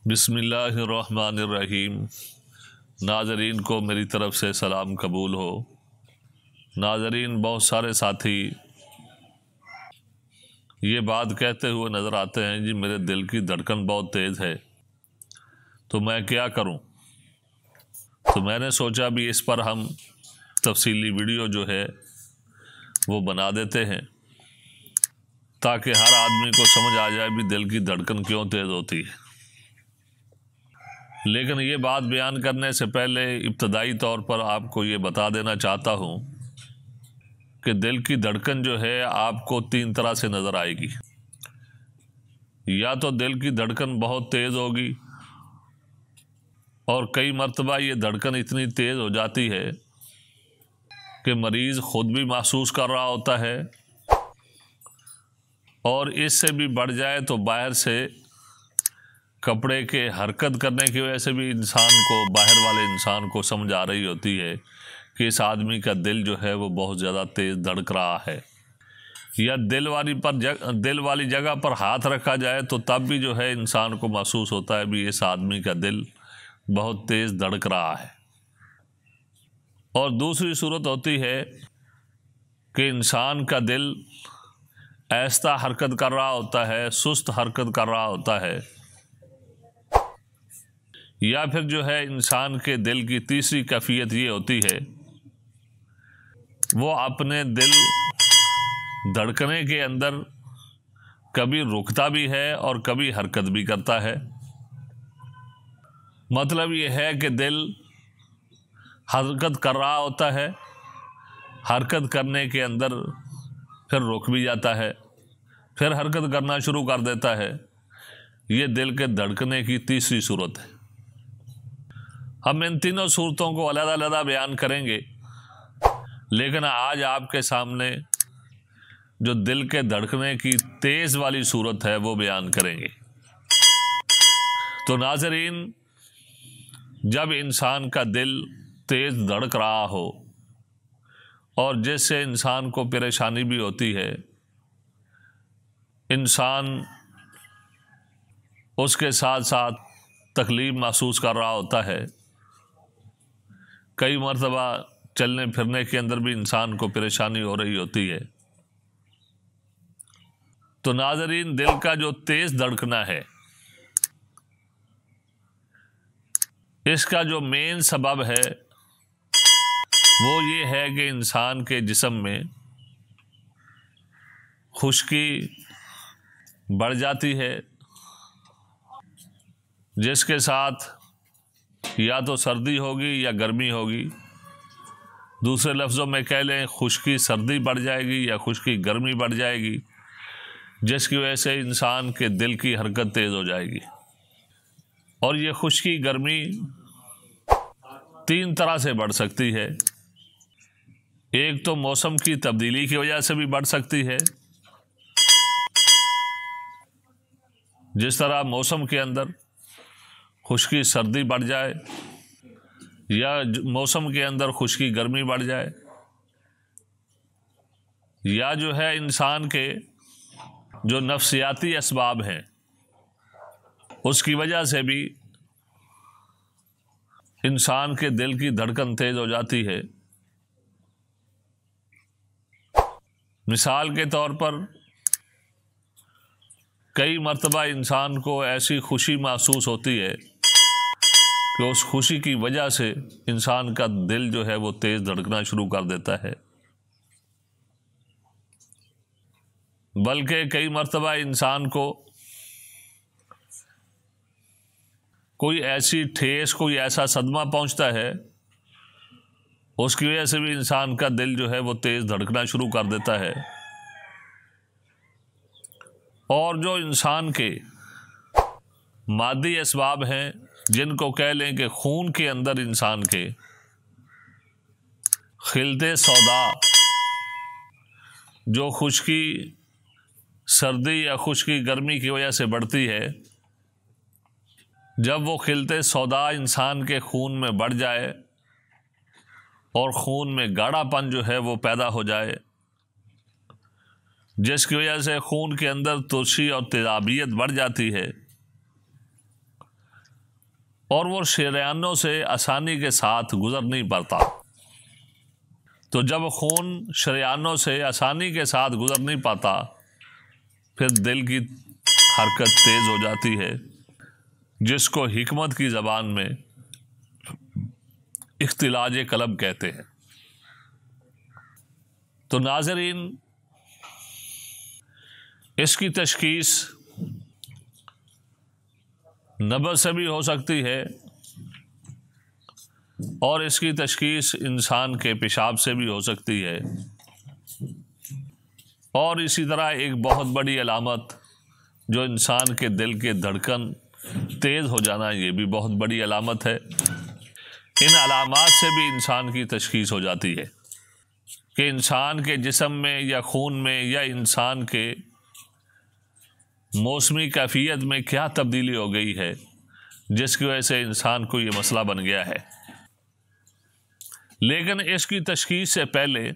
बिस्मिल्लाहिर्रहमानिर्रहीम। नाज़रीन को मेरी तरफ़ से सलाम कबूल हो। नाज़रीन, बहुत सारे साथी ये बात कहते हुए नज़र आते हैं, जी मेरे दिल की धड़कन बहुत तेज़ है, तो मैं क्या करूं। तो मैंने सोचा भी इस पर हम तफसीली वीडियो जो है वो बना देते हैं, ताकि हर आदमी को समझ आ जाए भी दिल की धड़कन क्यों तेज़ होती है। लेकिन ये बात बयान करने से पहले इब्तदाई तौर पर आपको ये बता देना चाहता हूँ कि दिल की धड़कन जो है आपको तीन तरह से नज़र आएगी। या तो दिल की धड़कन बहुत तेज़ होगी और कई मर्तबा ये धड़कन इतनी तेज़ हो जाती है कि मरीज़ ख़ुद भी महसूस कर रहा होता है, और इससे भी बढ़ जाए तो बाहर से कपड़े के हरकत करने की वजह से भी बाहर वाले इंसान को समझ आ रही होती है कि इस आदमी का दिल जो है वो बहुत ज़्यादा तेज़ धड़क रहा है। या दिल वाली जगह पर हाथ रखा जाए तो तब भी जो है इंसान को महसूस होता है भी इस आदमी का दिल बहुत तेज़ धड़क रहा है। और दूसरी सूरत होती है कि इंसान का दिल ऐसा हरकत कर रहा होता है, सुस्त हरकत कर रहा होता है। या फिर जो है इंसान के दिल की तीसरी कैफियत ये होती है, वो अपने दिल धड़कने के अंदर कभी रुकता भी है और कभी हरकत भी करता है। मतलब ये है कि दिल हरकत कर रहा होता है, हरकत करने के अंदर फिर रुक भी जाता है, फिर हरकत करना शुरू कर देता है। ये दिल के धड़कने की तीसरी सूरत है। हम इन तीनों सूरतों को अलग-अलग बयान करेंगे, लेकिन आज आपके सामने जो दिल के धड़कने की तेज़ वाली सूरत है वो बयान करेंगे। तो नाज़रीन, जब इंसान का दिल तेज़ धड़क रहा हो और जिससे इंसान को परेशानी भी होती है, इंसान उसके साथ साथ तकलीफ़ महसूस कर रहा होता है, कई मरतबा चलने फिरने के अंदर भी इंसान को परेशानी हो रही होती है, तो नाज़रीन दिल का जो तेज़ धड़कना है, इसका जो मेन सबब है वो ये है कि इंसान के जिस्म में खुश्की बढ़ जाती है, जिसके साथ या तो सर्दी होगी या गर्मी होगी। दूसरे लफ्ज़ों में कह लें, खुश्की सर्दी बढ़ जाएगी या खुश्की गर्मी बढ़ जाएगी, जिसकी वजह से इंसान के दिल की हरकत तेज़ हो जाएगी। और ये खुश्की गर्मी तीन तरह से बढ़ सकती है। एक तो मौसम की तब्दीली की वजह से भी बढ़ सकती है, जिस तरह मौसम के अंदर खुश्की सर्दी बढ़ जाए या मौसम के अंदर खुश्की गर्मी बढ़ जाए, या जो है इंसान के जो नफ्सियाती असबाब हैं उसकी वजह से भी इंसान के दिल की धड़कन तेज़ हो जाती है। मिसाल के तौर पर कई मर्तबा इंसान को ऐसी खुशी महसूस होती है कि उस खुशी की वजह से इंसान का दिल जो है वो तेज़ धड़कना शुरू कर देता है। बल्कि कई मर्तबा इंसान को कोई ऐसी ठेस, कोई ऐसा सदमा पहुंचता है, उसकी वजह से भी इंसान का दिल जो है वो तेज़ धड़कना शुरू कर देता है। और जो इंसान के मादी असबाब हैं, जिनको कह लें कि खून के अंदर इंसान के खिलते सौदा, जो खुश्की सर्दी या खुश्की गर्मी की वजह से बढ़ती है, जब वो खिलते सौदा इंसान के खून में बढ़ जाए और खून में गाढ़ापन जो है वो पैदा हो जाए, जिसकी वजह से खून के अंदर तुलसी और तेजाबियत बढ़ जाती है, और वो शरीयानों से आसानी के साथ गुजर नहीं पाता। तो जब खून शरीयानों से आसानी के साथ गुजर नहीं पाता, फिर दिल की हरकत तेज़ हो जाती है, जिसको हिकमत की ज़बान में इख्तिलाज कलब कहते हैं। तो नाज़रीन, इसकी तशख़ीस नब्ज़ से भी हो सकती है और इसकी तशख़ीस इंसान के पेशाब से भी हो सकती है, और इसी तरह एक बहुत बड़ी अलामत जो इंसान के दिल के धड़कन तेज़ हो जाना, ये भी बहुत बड़ी अलामत है। इन अलामात से भी इंसान की तशख़ीस हो जाती है कि इंसान के जिस्म में या खून में या इंसान के मौसमी कैफियत में क्या तब्दीली हो गई है, जिसकी वजह से इंसान को ये मसला बन गया है। लेकिन इसकी तशख़ीस से पहले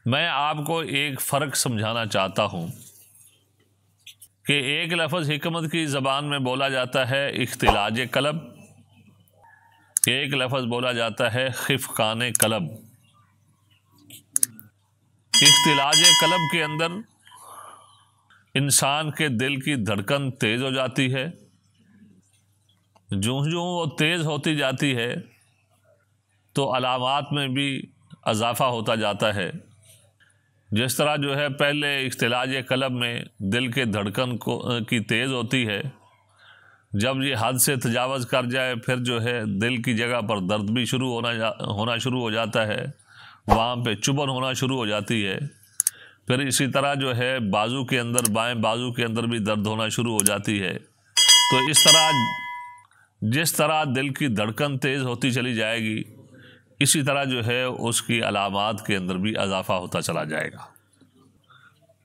मैं आपको एक फ़र्क समझाना चाहता हूँ कि एक लफ्ज़ हिकमत की ज़बान में बोला जाता है इख्तिलाज कलब, एक लफ्ज़ बोला जाता है खिफ़कान कलब। इख्तिलाज कलब के अंदर इंसान के दिल की धड़कन तेज़ हो जाती है। जो जो वो तेज़ होती जाती है तो अलामात में भी इजाफ़ा होता जाता है। जिस तरह जो है पहले इख्तिलाज कलब में दिल के धड़कन की तेज़ होती है, जब ये हद से तजावज़ कर जाए फिर जो है दिल की जगह पर दर्द भी होना शुरू हो जाता है, वहाँ पे चुभन होना शुरू हो जाती है। फिर इसी तरह जो है बाजू के अंदर, बाएं बाजू के अंदर भी दर्द होना शुरू हो जाती है। तो इस तरह जिस तरह दिल की धड़कन तेज़ होती चली जाएगी, इसी तरह जो है उसकी अलामात के अंदर भी इजाफ़ा होता चला जाएगा।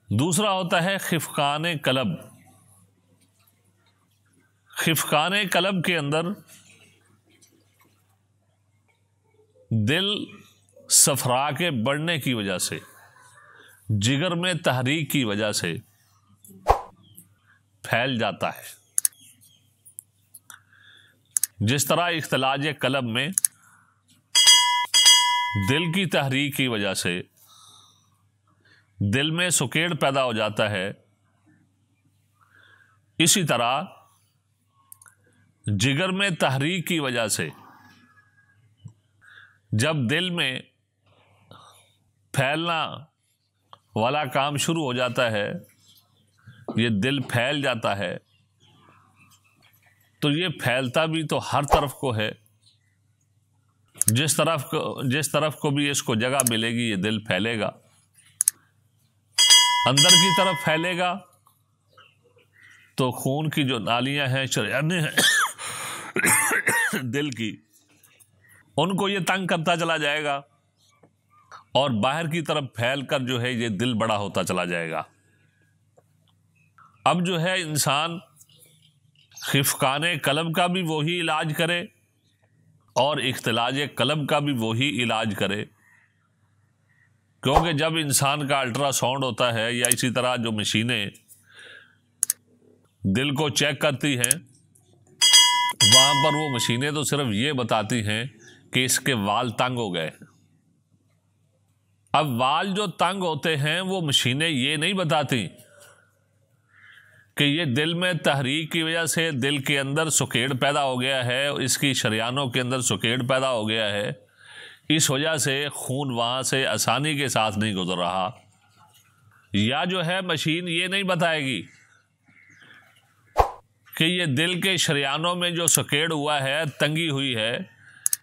दूसरा होता है खिफ़कान कलब। खिफ़कान कलब के अंदर दिल सफरा के बढ़ने की वजह से, जिगर में तहरीक की वजह से फैल जाता है। जिस तरह इख्तिलाज कलब में दिल की तहरीक की वजह से दिल में सुकेड़ पैदा हो जाता है, इसी तरह जिगर में तहरीक की वजह से जब दिल में फैलना वाला काम शुरू हो जाता है, ये दिल फैल जाता है, तो ये फैलता भी तो हर तरफ को है। जिस तरफ को भी इसको जगह मिलेगी ये दिल फैलेगा। अंदर की तरफ फैलेगा तो खून की जो नालियां हैं, शरीयाने हैं दिल की, उनको ये तंग करता चला जाएगा, और बाहर की तरफ फैलकर जो है ये दिल बड़ा होता चला जाएगा। अब जो है इंसान खिफ़कान कलब का भी वही इलाज करे और इख्तिलाज कलब का भी वही इलाज करे, क्योंकि जब इंसान का अल्ट्रासाउंड होता है या इसी तरह जो मशीनें दिल को चेक करती हैं, वहाँ पर वो मशीनें तो सिर्फ ये बताती हैं कि इसके वाल तंग हो गए। अब वाल जो तंग होते हैं वो मशीनें ये नहीं बताती कि ये दिल में तहरीक की वजह से दिल के अंदर सुकेड़ पैदा हो गया है, इसकी शरीयानों के अंदर सुकेड़ पैदा हो गया है, इस वजह से खून वहाँ से आसानी के साथ नहीं गुजर रहा। या जो है मशीन ये नहीं बताएगी कि ये दिल के शरीयानों में जो सुकेड़ हुआ है, तंगी हुई है,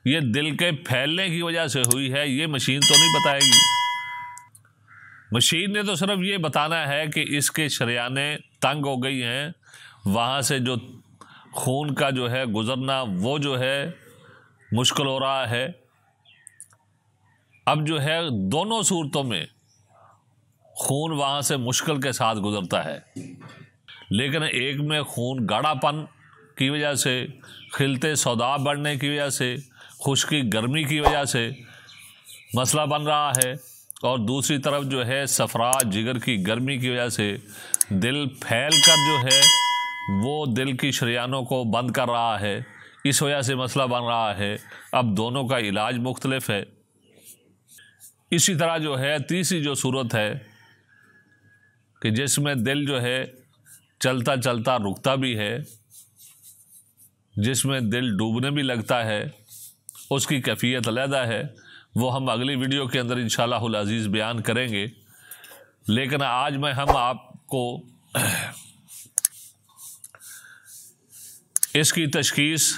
ये दिल के फैलने की वजह से हुई है, ये मशीन तो नहीं बताएगी। मशीन ने तो सिर्फ ये बताना है कि इसके शरीयाने तंग हो गई हैं, वहाँ से जो खून का जो है गुज़रना वो जो है मुश्किल हो रहा है। अब जो है दोनों सूरतों में खून वहाँ से मुश्किल के साथ गुज़रता है, लेकिन एक में खून गाढ़ापन की वजह से, खिलते सौदा बढ़ने की वजह से, खुश्की गर्मी की वजह से मसला बन रहा है, और दूसरी तरफ जो है सफरा जिगर की गर्मी की वजह से दिल फैल कर जो है वो दिल की शरियानों को बंद कर रहा है, इस वजह से मसला बन रहा है। अब दोनों का इलाज मुख्तलिफ है। इसी तरह जो है तीसरी जो सूरत है कि जिसमें दिल जो है चलता चलता रुकता भी है, जिसमें दिल डूबने भी लगता है, उसकी कैफियत अलहदा है। वो हम अगली वीडियो के अंदर इंशाअल्लाहुल अज़ीज़ बयान करेंगे। लेकिन आज हम आपको इसकी तशख़ीस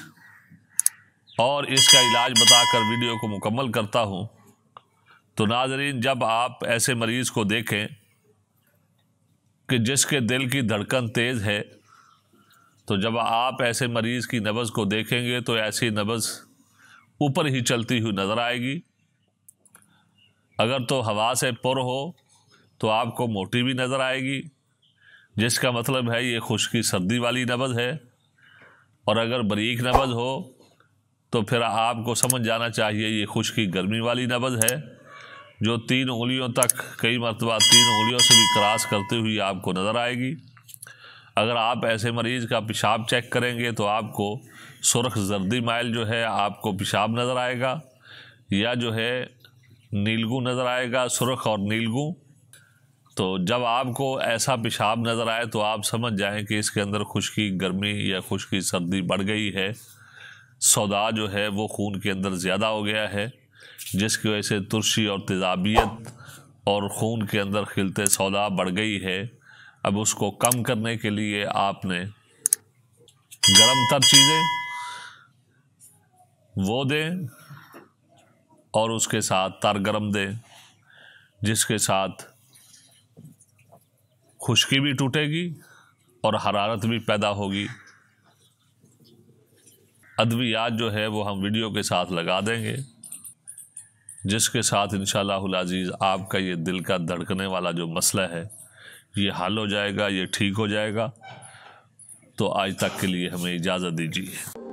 और इसका इलाज बताकर वीडियो को मुकम्मल करता हूँ। तो नाज़रीन, जब आप ऐसे मरीज़ को देखें कि जिसके दिल की धड़कन तेज़ है, तो जब आप ऐसे मरीज़ की नब्ज़ को देखेंगे तो ऐसी नब्ज़ ऊपर ही चलती हुई नज़र आएगी। अगर तो हवा से पुर हो तो आपको मोटी भी नज़र आएगी, जिसका मतलब है ये खुश्की सर्दी वाली नब्ज़ है। और अगर बारीक नब्ज़ हो तो फिर आपको समझ जाना चाहिए ये खुश्की गर्मी वाली नब्ज़ है, जो 3 उंगलियों तक, कई मरतबा 3 उंगलियों से भी क्रॉस करती हुई आपको नज़र आएगी। अगर आप ऐसे मरीज़ का पेशाब चेक करेंगे तो आपको सुर्ख जर्दी माइल जो है आपको पेशाब नज़र आएगा, या जो है नीलगू नज़र आएगा, सुर्ख और नीलगू। तो जब आपको ऐसा पेशाब नज़र आए तो आप समझ जाएं कि इसके अंदर खुश्की गर्मी या खुश्की सर्दी बढ़ गई है। सौदा जो है वो खून के अंदर ज़्यादा हो गया है, जिसकी वजह से तुर्शी और तेज़ाबियत और खून के अंदर खिलते सौदा बढ़ गई है। अब उसको कम करने के लिए आपने गरम तर चीज़ें वो दें और उसके साथ तर गरम दें, जिसके साथ खुश्की भी टूटेगी और हरारत भी पैदा होगी। अद्वियात जो है वो हम वीडियो के साथ लगा देंगे, जिसके साथ इंशाअल्लाहुल अज़ीज़ आपका ये दिल का धड़कने वाला जो मसला है ये हल हो जाएगा, ये ठीक हो जाएगा। तो आज तक के लिए हमें इजाज़त दीजिए।